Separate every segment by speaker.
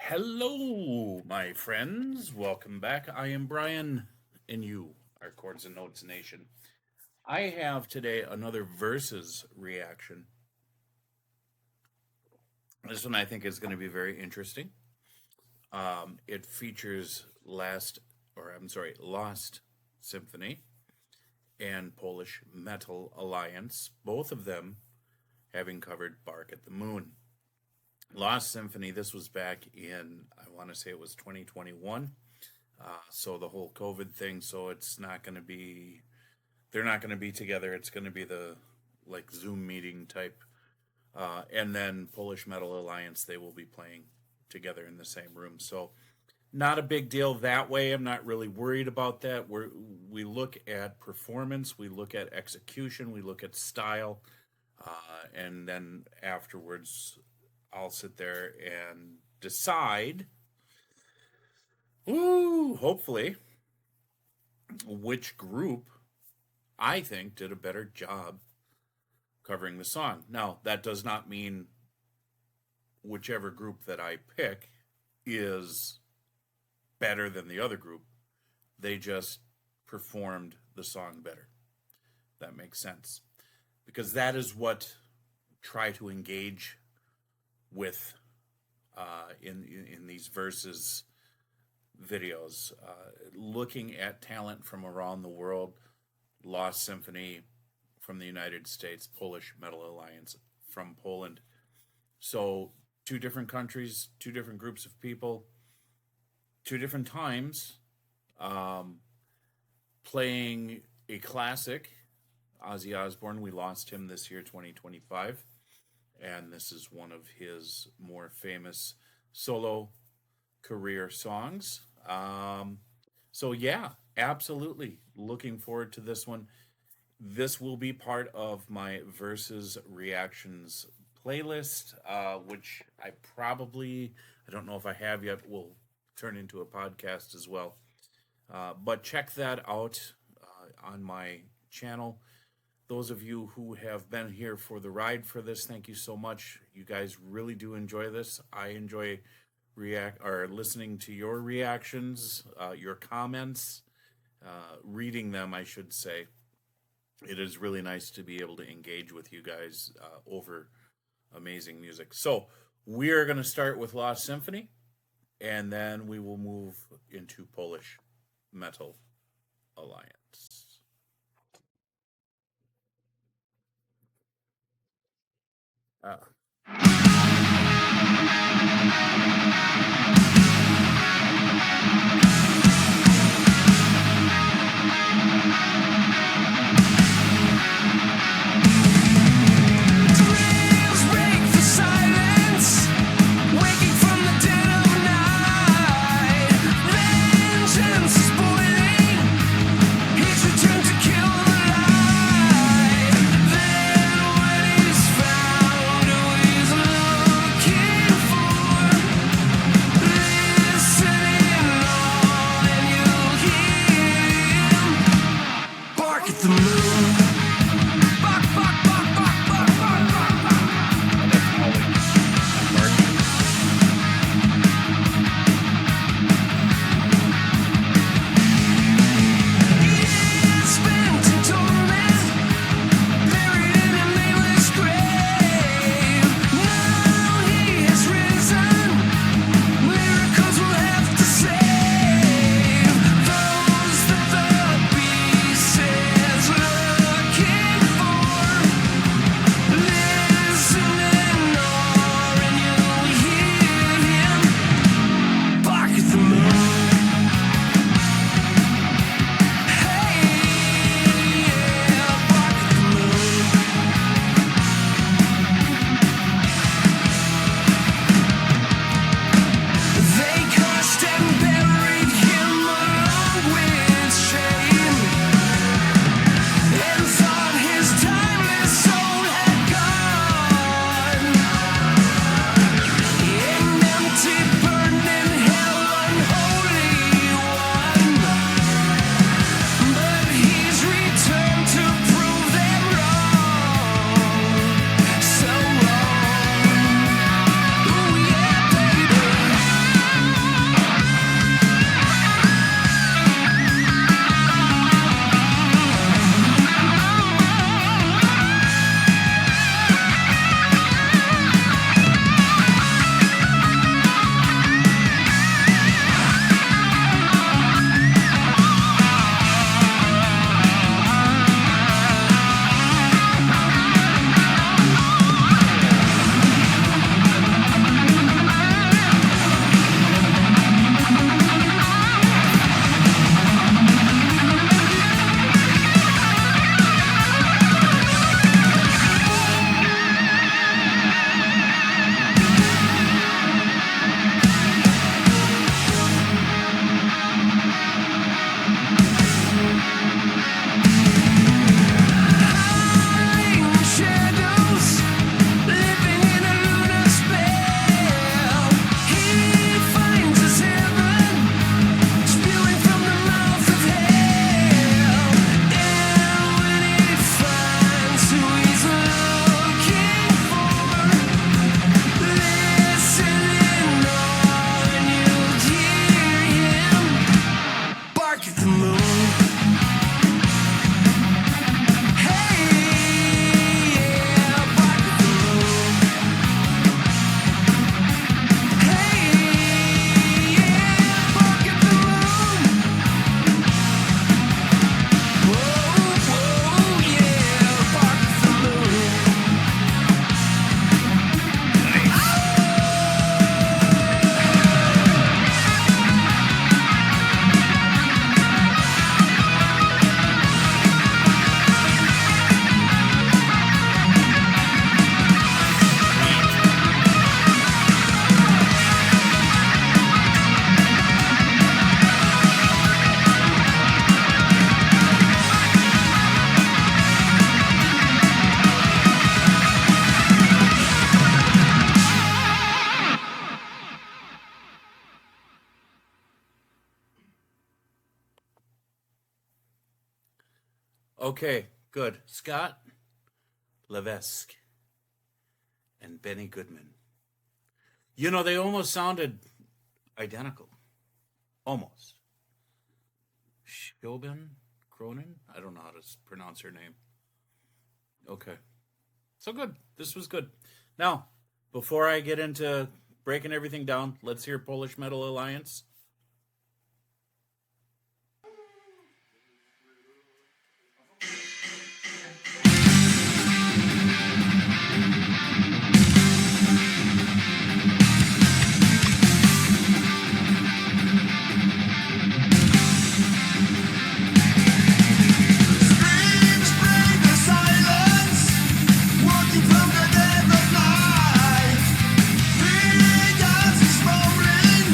Speaker 1: Hello, my friends. Welcome back. I am Brian, and you are Chords and Notes Nation. I have today another versus reaction. This one I think is going to be very interesting. It features Lost Symphony and Polish Metal Alliance, both of them having covered Bark at the Moon. Lost Symphony, this was back in, I want to say it was 2021. So the whole COVID thing, so it's not going to be, they're not going to be together. It's going to be the like Zoom meeting type. And then Polish Metal Alliance, they will be playing together in the same room. So not a big deal that way. I'm not really worried about that. We look at performance, we look at execution, we look at style, and then afterwards I'll sit there and decide, hopefully, which group I think did a better job covering the song. Now, that does not mean whichever group that I pick is better than the other group. They just performed the song better. That makes sense. Because that is what try to engage with in these versus videos, looking at talent from around the world. Lost Symphony from the United States, Polish Metal Alliance from Poland. So two different countries, two different groups of people, two different times, playing a classic. Ozzy Osbourne, we lost him this year, 2025. And this is one of his more famous solo career songs. So yeah, absolutely looking forward to this one. This will be part of my versus reactions playlist, which I don't know if I have yet, will turn into a podcast as well. But check that out on my channel. Those of you who have been here for the ride for this, thank you so much. You guys really do enjoy this. I enjoy listening to your reactions, your comments, reading them, I should say. It is really nice to be able to engage with you guys over amazing music. So we are going to start with Lost Symphony, and then we will move into Polish Metal Alliance. Okay, good. Scott Levesque and Benny Goodman. You know, they almost sounded identical. Almost. Siobhan Cronin? I don't know how to pronounce her name. Okay. So good. This was good. Now, before I get into breaking everything down, let's hear Polish Metal Alliance.
Speaker 2: From the dead of night, we dance is rolling.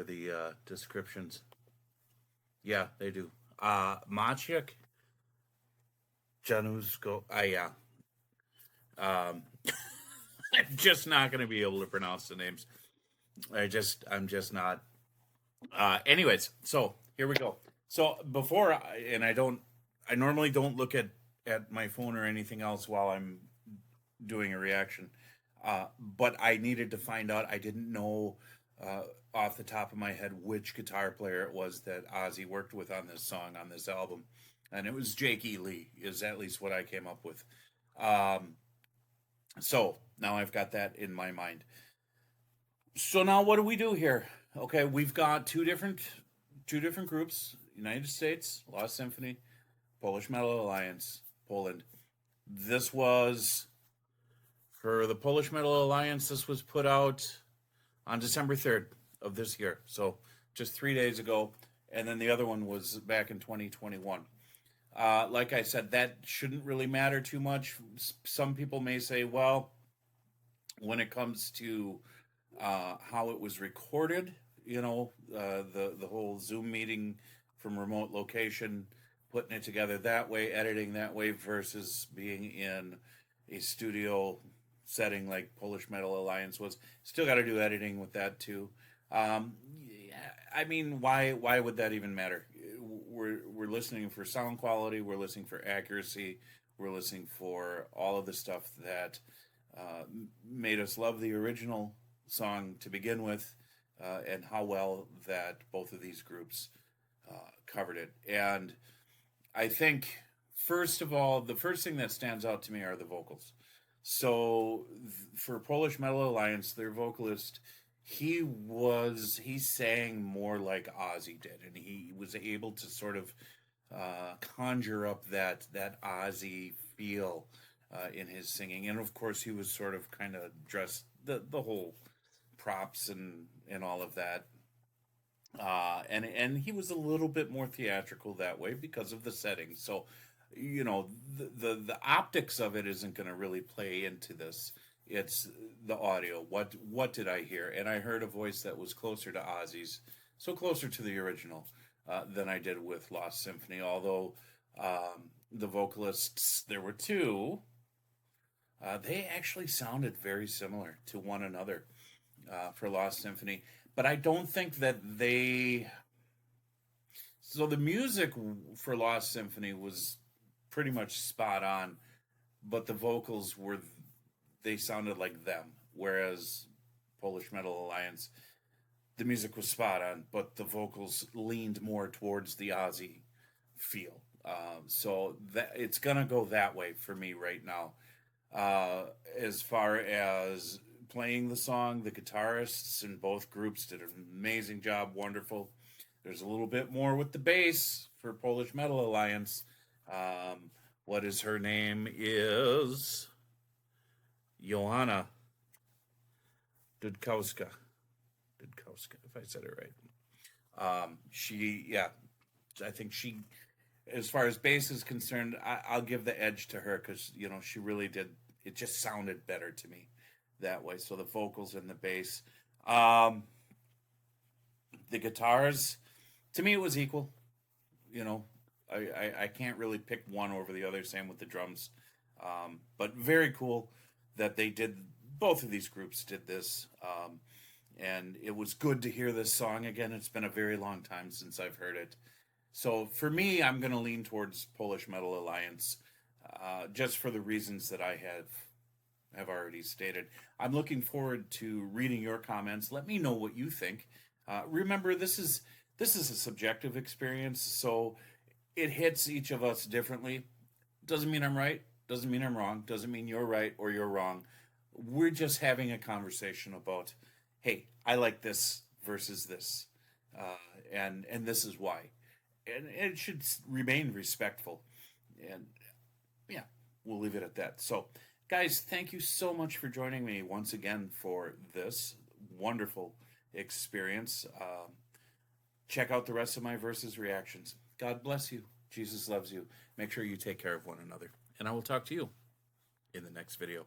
Speaker 1: are the descriptions. Yeah, they do. Maciek Januszko. Yeah. Um, I'm just not going to be able to pronounce the names. I'm just not. Anyways, so here we go. So I normally don't look at my phone or anything else while I'm doing a reaction. But I needed to find out. I didn't know off the top of my head which guitar player it was that Ozzy worked with on this song, on this album. And it was Jake E. Lee, is at least what I came up with. Um, so now I've got that in my mind. So now what do we do here? Okay, we've got two different groups: United States, Lost Symphony, Polish Metal Alliance, Poland. This was for the Polish Metal Alliance. This was put out on December 3rd of this year, so just 3 days ago. And then the other one was back in 2021. Like I said, that shouldn't really matter too much. Some people may say, well, when it comes to how it was recorded, the whole Zoom meeting from remote location, putting it together that way, editing that way, versus being in a studio setting like Polish Metal Alliance was. Still got to do editing with that too. Yeah, I mean, why would that even matter? We're listening for sound quality. We're listening for accuracy. We're listening for all of the stuff that made us love the original song to begin with, and how well that both of these groups covered it. And I think, first of all, the first thing that stands out to me are the vocals. So for Polish Metal Alliance, their vocalist, he sang more like Ozzy did, and he was able to sort of conjure up that Ozzy feel in his singing. And of course, he was sort of kind of dressed the whole props and all of that. And he was a little bit more theatrical that way because of the setting. So, the optics of it isn't going to really play into this. It's the audio. What did I hear? And I heard a voice that was closer to Ozzy's, so closer to the original than I did with Lost Symphony. Although the vocalists, there were two, they actually sounded very similar to one another for Lost Symphony. But I don't think that they. So the music for Lost Symphony was pretty much spot on, but the vocals they sounded like them. Whereas Polish Metal Alliance, the music was spot on, but the vocals leaned more towards the Ozzy feel. So that it's gonna go that way for me right now. As far as playing the song, the guitarists in both groups did an amazing job. Wonderful. There's a little bit more with the bass for Polish Metal Alliance. What is her name? Is Johanna Dudkowska. Dudkowska, if I said it right. I think she, as far as bass is concerned, I'll give the edge to her because, she really did. It just sounded better to me that way. So the vocals and the bass. The guitars, to me, it was equal. I can't really pick one over the other. Same with the drums. But very cool that they did, both of these groups did this. And it was good to hear this song again. It's been a very long time since I've heard it. So for me, I'm going to lean towards Polish Metal Alliance, just for the reasons that I have already stated. I'm looking forward to reading your comments. Let me know what you think. Remember, this is a subjective experience, so it hits each of us differently. Doesn't mean I'm right. Doesn't mean I'm wrong. Doesn't mean you're right or you're wrong. We're just having a conversation about, hey, I like this versus this, and this is why. And it should remain respectful. And yeah, we'll leave it at that. So, guys, thank you so much for joining me once again for this wonderful experience. Check out the rest of my versus reactions. God bless you. Jesus loves you. Make sure you take care of one another. And I will talk to you in the next video.